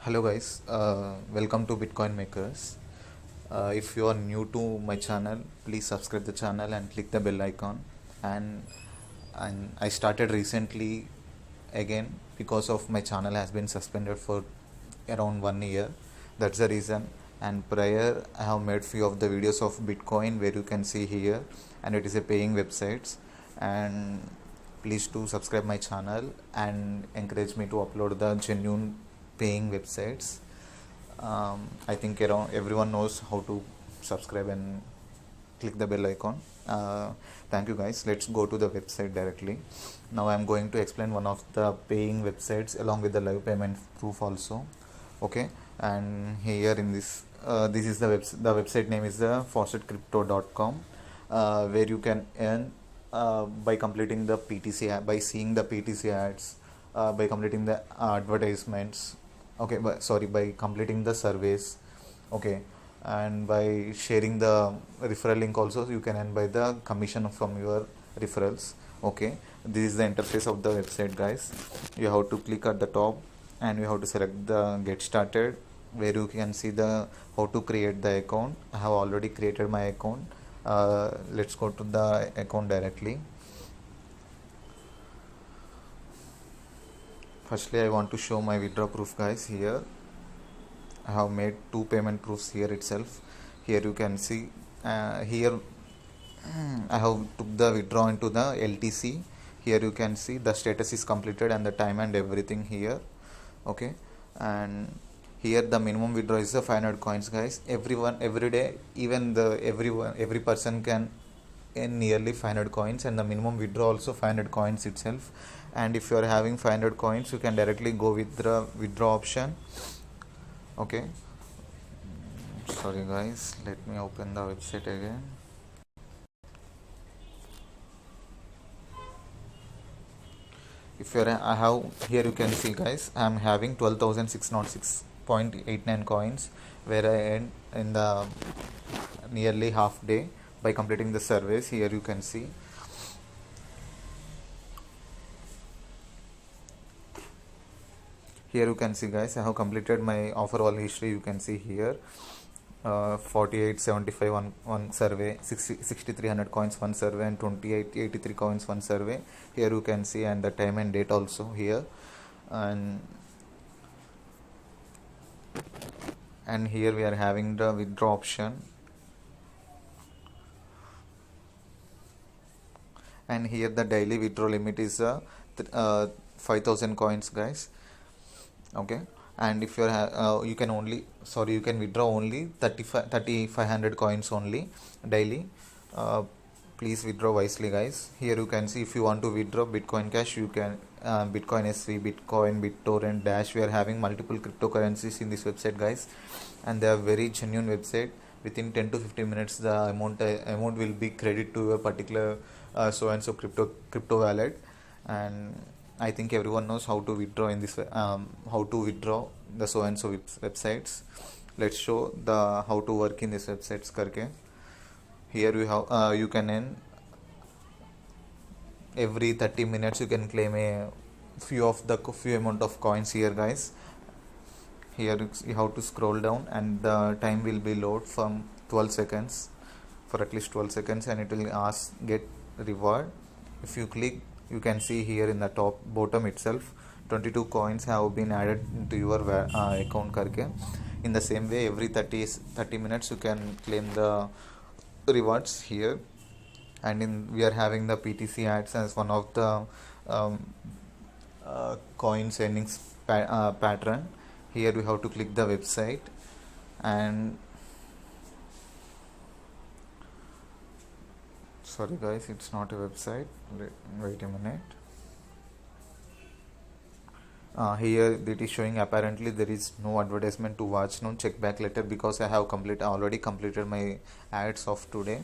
Hello guys, welcome to Bitcoin Makers. If you are new to my channel, please subscribe the channel and click the bell icon. And I started recently again because of my channel has been suspended for around 1 year. That's the reason. And prior, I have made few of the videos of Bitcoin where you can see here, and it is a paying websites. And please do subscribe my channel and encourage me to upload the genuine paying websites. I think around everyone knows how to subscribe and click the bell icon. Thank you guys. Let's go to the website directly. Now I'm going to explain one of the paying websites along with the live payment proof also. Okay, and here in this is the website name is the faucetcrypto.com, where you can earn by completing the PTC by seeing the PTC ads, by completing the advertisements. Okay, by completing the surveys. Okay, and by sharing the referral link also you can earn by the commission from your referrals. Okay, this is the interface of the website guys. You have to click at the top and you have to select the get started, where you can see the how to create the account. I have already created my account. Let's go to the account directly. Firstly, I want to show my withdraw proof guys. Here I have made two payment proofs here itself. Here you can see here I have took the withdraw into the LTC. Here you can see the status is completed and the time and everything here. Okay, and here the minimum withdraw is the 500 coins guys. Everyone every day, even the every person can earn nearly 500 coins, and the minimum withdraw also 500 coins itself. And if you are having 500 coins, you can directly go with the withdraw option. Okay, sorry guys, let me open the website again. If you're I have here, you can see guys, I'm having 12,606.89 coins, where I earned in the nearly half day by completing the surveys. Here you can see. Here you can see guys, I have completed my offer all history. You can see here 4875 one survey, 6300 coins one survey, and 2883 coins one survey. Here you can see, and the time and date also here. And here we are having the withdraw option, and here the daily withdraw limit is 5000 coins guys. Okay, and if you're you can withdraw only 3500 coins only daily. Please withdraw wisely guys. Here you can see, if you want to withdraw Bitcoin Cash, you can Bitcoin SV, Bitcoin, BitTorrent, Dash. We are having multiple cryptocurrencies in this website guys, and they are very genuine website. Within 10 to 15 minutes the amount will be credited to a particular so and so crypto wallet. And I think everyone knows how to withdraw in this how to withdraw the so and so websites. Let's show the how to work in this websites karke. Here you have you can earn every 30 minutes. You can claim a few amount of coins here guys. Here you have to scroll down, and the time will be load from 12 seconds for at least 12 seconds, and it will ask get reward. If you click, you can see here in the top bottom itself 22 coins have been added into your account karke. In the same way, every 30 minutes you can claim the rewards here. And we are having the PTC ads as one of the coins earnings pattern. Here we have to click the website, and sorry guys, it's not a website. Wait a minute. Here it is showing apparently there is no advertisement to watch now, check back later, because I have already completed my ads of today.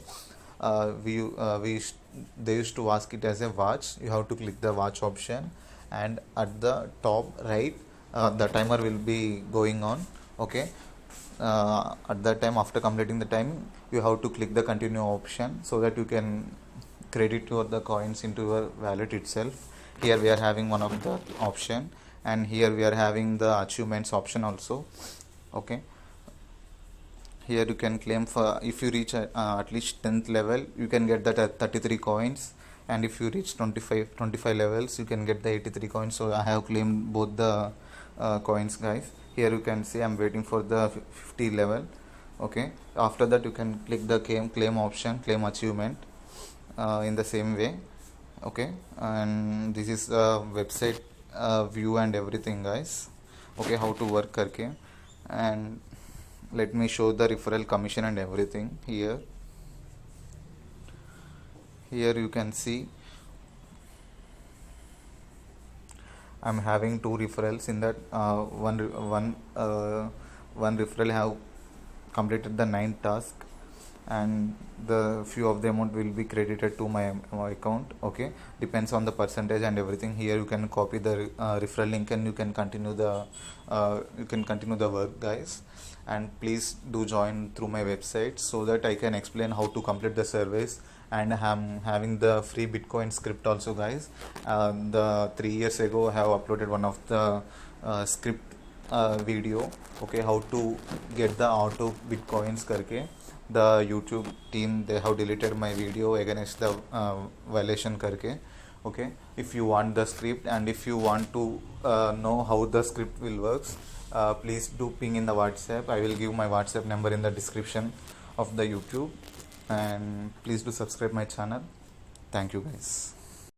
They used to ask it as a watch. You have to click the watch option, and at the top right the timer will be going on. Okay, at that time, after completing the time, you have to click the continue option so that you can credit the coins into your wallet itself. Here we are having one of the option, and here we are having the achievements option also. Okay, here you can claim for, if you reach at least 10th level, you can get that at 33 coins, and if you reach 25 levels, you can get the 83 coins. So I have claimed both the coins, guys. Here you can see I'm waiting for the 50 level. Okay, after that you can click the claim option, claim achievement in the same way. Okay, and this is the website view and everything, guys. Okay, how to work करके, and let me show the referral commission and everything. Here you can see I'm having 2 referrals. In that one referral have completed the 9 task, and the few of the amount will be credited to my account. Okay, depends on the percentage and everything. Here you can copy the referral link, and you can continue the work, guys. And please do join through my website so that I can explain how to complete the surveys, and I'm having the free Bitcoin script also, guys. The 3 years ago I have uploaded one of the script video. Okay, how to get the auto Bitcoins करके. The YouTube team, they have deleted my video against the violation करके. Okay, if you want the script, and if you want to know how the script will works, please do ping in the WhatsApp. I will give my WhatsApp number in the description of the YouTube, and please do subscribe my channel. Thank you, guys.